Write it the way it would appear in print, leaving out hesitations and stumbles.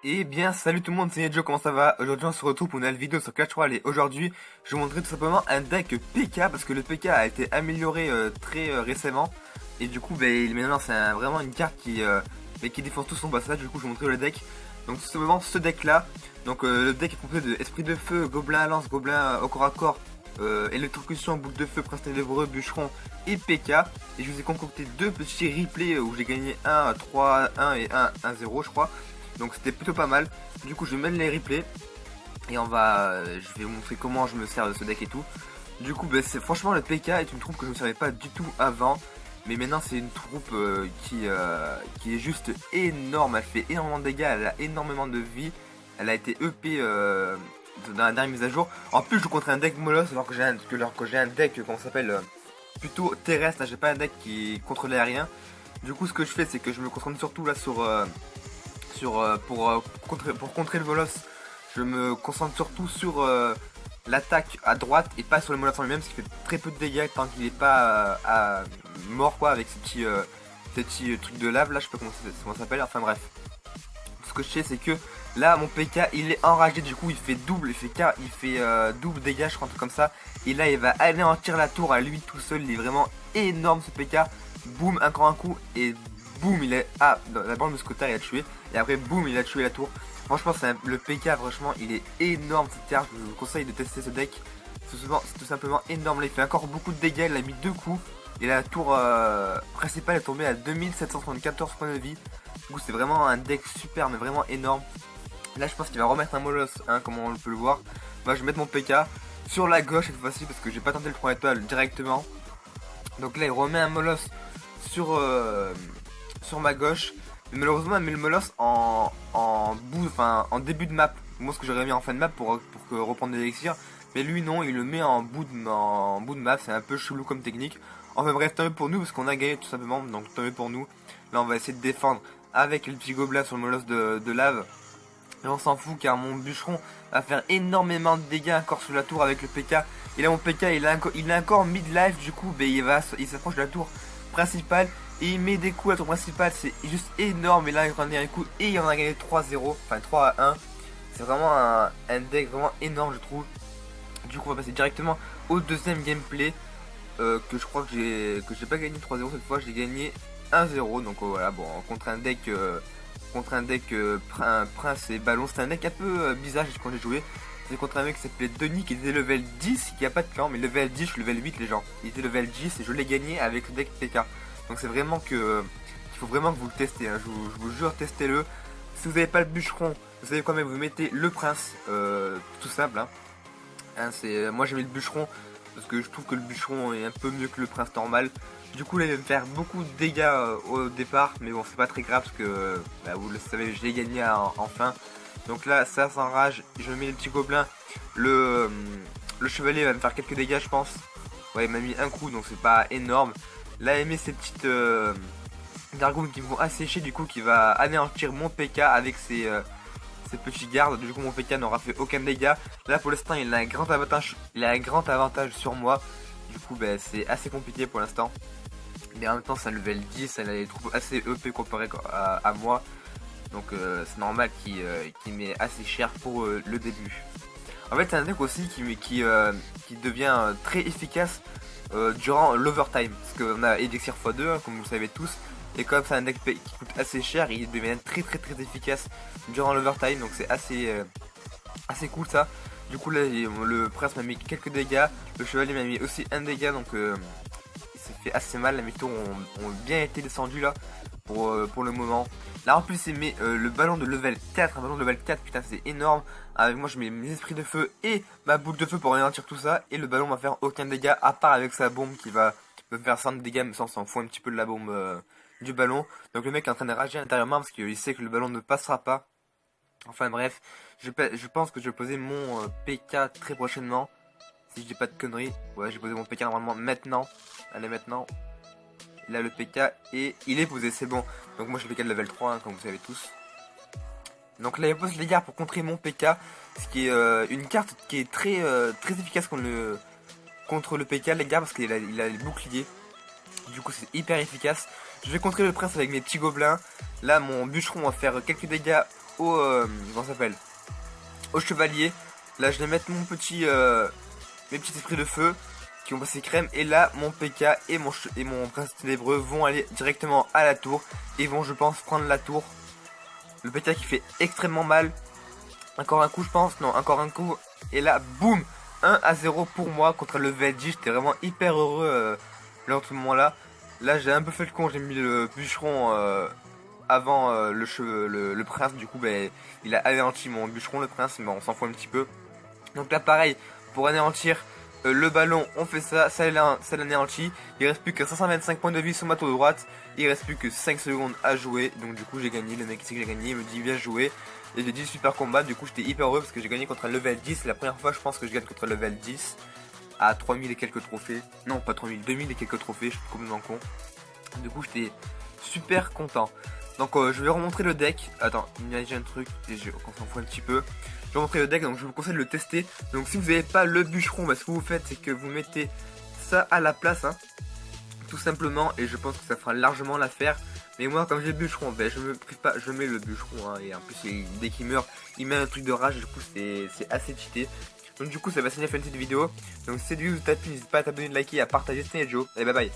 Eh bien, salut tout le monde, c'est Joe, comment ça va? Aujourd'hui, on se retrouve pour une nouvelle vidéo sur Clash Royale et aujourd'hui, je vais vous montrer tout simplement un deck PK parce que le PK a été amélioré très récemment et du coup, maintenant, c'est vraiment une carte qui défonce tout son passage. Du coup, je vais vous montrer le deck. Donc, tout simplement, ce deck là. Donc, le deck est composé de Esprit de Feu, Gobelin à Lance, Gobelin au corps à corps, Électrocution, Boule de Feu, Prince Ténébreux, Bûcheron et PK. Et je vous ai concocté deux petits replays où j'ai gagné 1, 3, 1 et 1, 1, 0, je crois. Donc c'était plutôt pas mal. Du coup je vais mettre les replays et je vais vous montrer comment je me sers de ce deck et tout. Du coup franchement le PK est une troupe que je ne savais pas du tout avant. Mais maintenant c'est une troupe qui est juste énorme. Elle fait énormément de dégâts, elle a énormément de vie. Elle a été EP dans la dernière mise à jour. En plus je joue contre un deck Moloss alors que j'ai un deck comment ça s'appelle plutôt terrestre. J'ai pas un deck qui contrôle l'aérien. Du coup ce que je fais c'est que je me concentre surtout là pour contrer le Moloss, je me concentre surtout sur l'attaque à droite et pas sur le Moloss en lui-même, ce qui fait très peu de dégâts tant qu'il n'est pas mort quoi avec ces petits trucs de lave là, je sais pas comment ça s'appelle, enfin bref. Ce que je sais c'est que là mon PK il est enragé, du coup il fait double, double dégâts, je crois un truc comme ça. Et là il va anéantir la tour à lui tout seul, il est vraiment énorme ce PK. Boum, encore un coup et boum il est... Ah, d'abord le mousquetaire il a tué. Et après boum il a tué la tour. Franchement le PK franchement il est énorme cette carte. Je vous conseille de tester ce deck. C'est tout simplement énorme. Là il fait encore beaucoup de dégâts. Il a mis deux coups. Et la tour principale est tombée à 2774 points de vie. Du coup c'est vraiment un deck super mais vraiment énorme. Là je pense qu'il va remettre un Moloss hein, comme on peut le voir. Moi je vais mettre mon PK sur la gauche cette fois-ci parce que j'ai pas tenté le premier étoile directement. Donc là il remet un Moloss sur ma gauche. Mais malheureusement elle met le Moloss en début de map. Moi ce que j'aurais mis en fin de map pour reprendre des élixirs. Mais lui non, il le met en bout de map, c'est un peu chelou comme technique. Enfin bref, tant mieux pour nous parce qu'on a gagné tout simplement, donc tant mieux pour nous. Là on va essayer de défendre avec le petit gobelin sur le Moloss de lave. Et on s'en fout car mon bûcheron va faire énormément de dégâts encore sous la tour avec le PK. Et là mon PK il a encore mid-life, du coup il s'approche de la tour principale. Et il met des coups à la tour principale, c'est juste énorme. Et là il en a un coup et il en a gagné 3-0, enfin 3-1. C'est vraiment un deck vraiment énorme je trouve. Du coup on va passer directement au deuxième gameplay. Que je crois que j'ai pas gagné 3-0 cette fois, j'ai gagné 1-0. Donc voilà, bon, contre un deck Prince et Ballon. C'était un deck un peu bizarre quand j'ai joué. C'est contre un mec qui s'appelait Denis qui était level 10, qui a pas de clan, mais level 10, je suis level 8 les gens. Il était level 10 et je l'ai gagné avec le deck PK. Donc c'est vraiment qu'il faut vraiment que vous le testez, hein. Je vous jure, testez-le. Si vous n'avez pas le bûcheron, vous savez quand même, vous mettez le prince, tout simple. Moi j'ai mis le bûcheron parce que je trouve que le bûcheron est un peu mieux que le prince normal. Du coup là il va me faire beaucoup de dégâts au départ, mais bon c'est pas très grave parce que vous le savez, je l'ai gagné enfin. Donc là ça s'enrage, je mets le petit gobelin, le chevalier va me faire quelques dégâts je pense. Ouais il m'a mis un coup donc c'est pas énorme. Là il met ces petites gargouilles qui me vont assécher, du coup qui va anéantir mon PK avec ses petits gardes. Du coup mon PK n'aura fait aucun dégât. Là pour l'instant il a un grand avantage sur moi. Du coup c'est assez compliqué pour l'instant. Mais en même temps c'est un level 10, elle a des troupes assez EP comparé à moi. Donc c'est normal qu'il m'est assez cher pour le début. En fait c'est un deck aussi qui devient très efficace durant l'overtime. Parce qu'on a Elixir x2 hein, comme vous le savez tous. Et comme c'est un deck qui coûte assez cher, il devient très efficace durant l'overtime. Donc c'est assez cool ça. Du coup là le prince m'a mis quelques dégâts. Le chevalier m'a mis aussi un dégât. Donc il s'est fait assez mal. Les tours ont bien été descendus là pour le moment. Là en plus il met le ballon de level 4. Un ballon de level 4, putain c'est énorme. Avec moi je mets mes esprits de feu et ma boule de feu pour anéantir tout ça. Et le ballon va faire aucun dégât à part avec sa bombe qui va me faire 5 dégâts. Mais ça on s'en fout un petit peu de la bombe du ballon. Donc le mec est en train de rager intérieurement parce qu'il sait que le ballon ne passera pas. Enfin bref, je pense que je vais poser mon PK très prochainement. Si je dis pas de conneries. Ouais, j'ai posé mon PK normalement maintenant. Allez maintenant. Là le PK et il est posé, c'est bon. Donc moi je suis PK de level 3 hein, comme vous savez tous. Donc là il pose les gars pour contrer mon PK. Ce qui est une carte qui est très efficace contre le PK les gars, parce qu'il a les boucliers. Du coup c'est hyper efficace. Je vais contrer le prince avec mes petits gobelins. Là mon bûcheron va faire quelques dégâts comment ça s'appelle, au chevalier. Là je vais mettre mon petit, mes petits esprits de feu qui ont passé crème. Et là mon PK et mon prince ténébreux vont aller directement à la tour. Et vont je pense prendre la tour. Le PK qui fait extrêmement mal. Encore un coup je pense, non encore un coup. Et là boum, 1-0 pour moi contre le level 10. J'étais vraiment hyper heureux lors de ce moment là. Là j'ai un peu fait le con, j'ai mis le bûcheron avant le prince. Du coup ben, il a anéanti mon bûcheron le prince, mais on s'en fout un petit peu. Donc là pareil, pour anéantir le ballon, on fait ça, ça l'anéantit. Il reste plus que 525 points de vie sur ma tour droite. Il reste plus que 5 secondes à jouer. Donc du coup j'ai gagné, le mec sait que j'ai gagné, il me dit bien joué. Et j'ai dit super combat, du coup j'étais hyper heureux parce que j'ai gagné contre un level 10. C'est la première fois je pense que je gagne contre un level 10 à 3000 et quelques trophées. Non pas 3000, 2000 et quelques trophées, je suis complètement con. Du coup j'étais super content. Donc je vais remontrer le deck. Attends, il y a un truc, on s'en fout un petit peu. Je vais montrer le deck, donc je vous conseille de le tester. Donc si vous n'avez pas le bûcheron, bah, ce que vous faites c'est que vous mettez ça à la place, hein, tout simplement. Et je pense que ça fera largement l'affaire. Mais moi comme j'ai le bûcheron, bah, je me prive pas, je mets le bûcheron, hein, et en plus dès qu'il meurt, il met un truc de rage. Du coup c'est assez cheaté. Donc du coup ça va signer la fin de cette vidéo. Donc si cette vidéo vous a plu, n'hésitez pas à t'abonner, de liker et à partager. C'était Joe, et bye bye.